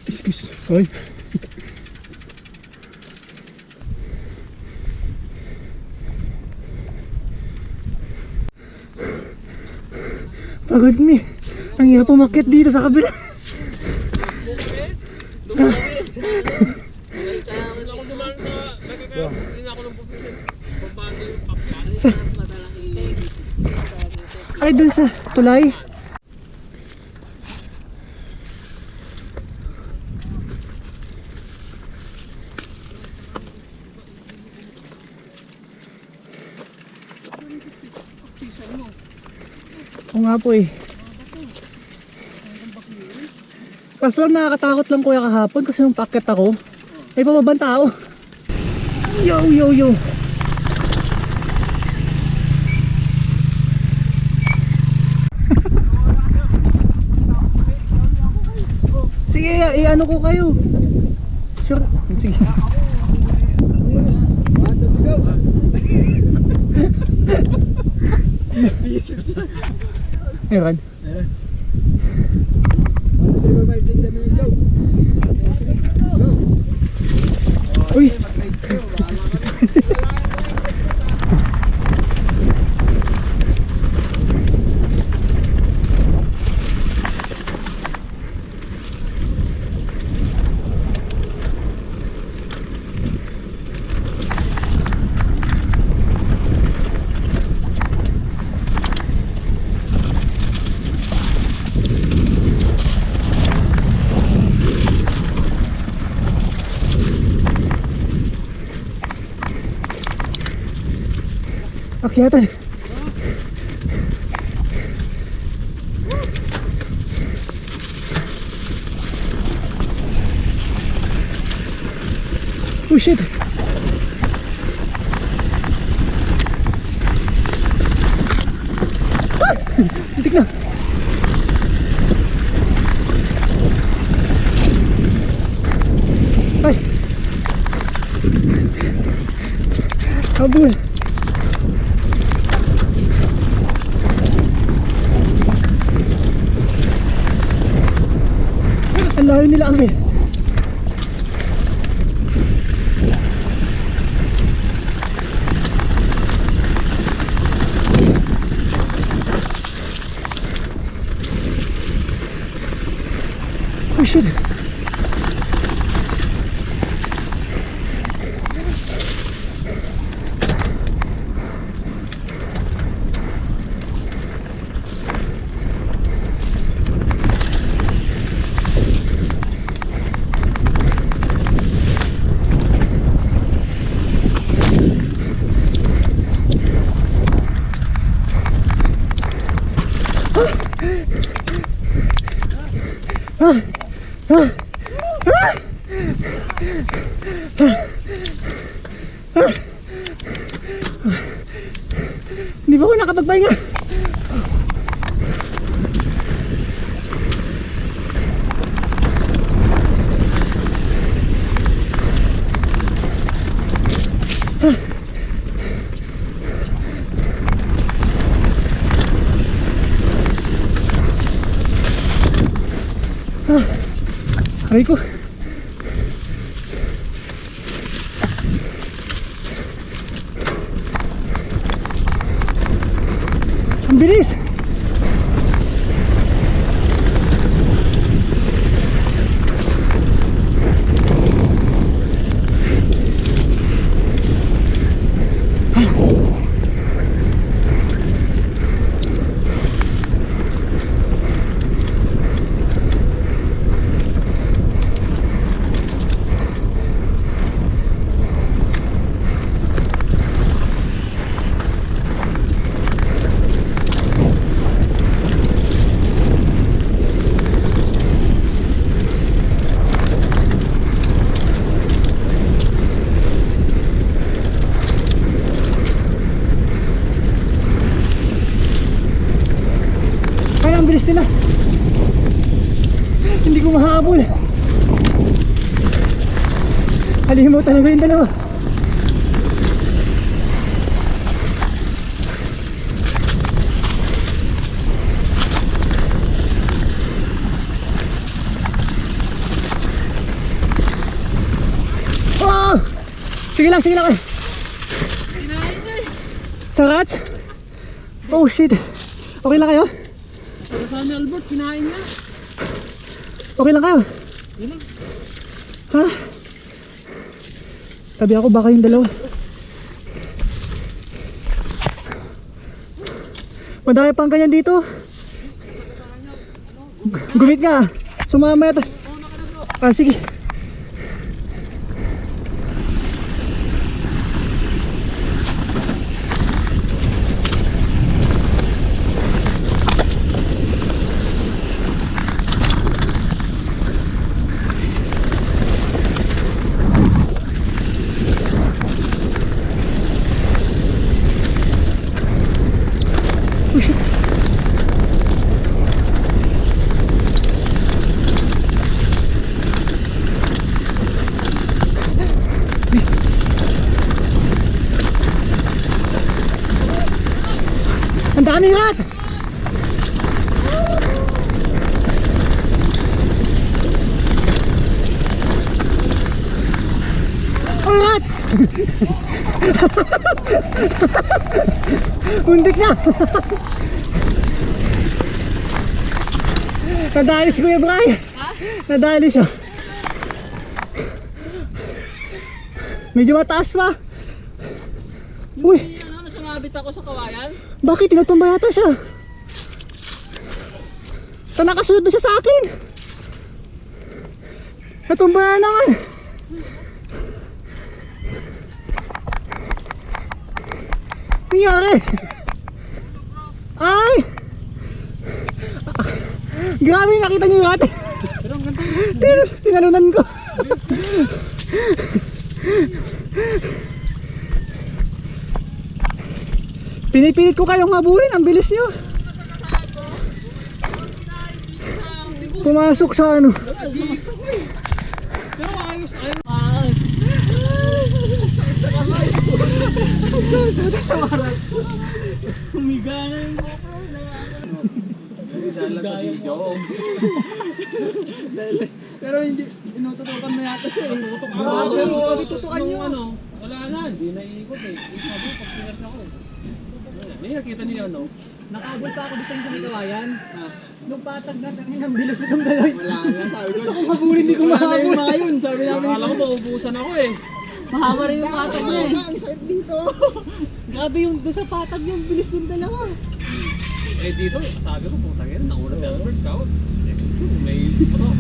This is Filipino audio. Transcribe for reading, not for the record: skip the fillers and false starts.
Excuse. Ay. Pagod mi. Ang hirap umakyat dito sa kabila. Ay, dun sa tulay. Oo nga po eh. Kaso lang nakakatakot lang kuya kahapon kasi nung packet ako ay pababang tao. Yo yo yo. Sige, i-ano ko kayo. Sure. Sige. Ewan. Uy. Akyatan. Oh shit. Ah! Muntik na. Ay. Kabul. Ang layo nila kami. Oh shit. Hindi ba ako nakapagpahinga? Aray ko. Ang bilis. Ang bilis nila. Hindi ko mahabol. Halimaw talaga yung dalawa. Sige lang, sige lang. Kinain na eh. Sa rats? Oh shit. Okay lang kayo? Para sa ni Albert, kinain niya. Okay lang kayo? Yun lang. Ha? Tabi ako baka yung dalawa. Madami pang ganyan dito. Gumit nga. Sumama ito. Ah, sige. Ang daming rat! Ang rat! Muntik na! Nadali si Kuya Bray! Nadali siya! Medyo mataas pa! Uy! Ano, sumabit ako sa kawayan? Bakit? Tinatumba yata siya. Ito nakasunod na siya sa akin. Natumba na naman. Nangyari. Ay! Grabe, nakita niyo yung ate. Pero ang ganda. Tinalunan ko. Pinipilit ko kayong habulin, ang bilis nyo. Pumasok sa ano. Pero ayos. Humiga na yung GoPro. Pero hindi, inututukan mo yata siya eh. Pero tutukan nyo. Ano, wala na, hindi naiikot eh. Sabi ko, pag pinarsa ko eh. May nakita niyo no? Nakabol pa ako doon sa kawayan. Nung patag na, ang bilis nitong dalawa. Wala na, sabi ko. Gusto kong habulin, hindi ko mahabol. Wala na yun, sabi namin. Akala ko maubusan ako eh. Mahaba rin yung patag niya eh. Ang sakit dito. Grabe yung doon sa patag yung bilis ng dalawa. Eh dito, sabi ko, putang ina, nauna si Albert, kao. May, ano,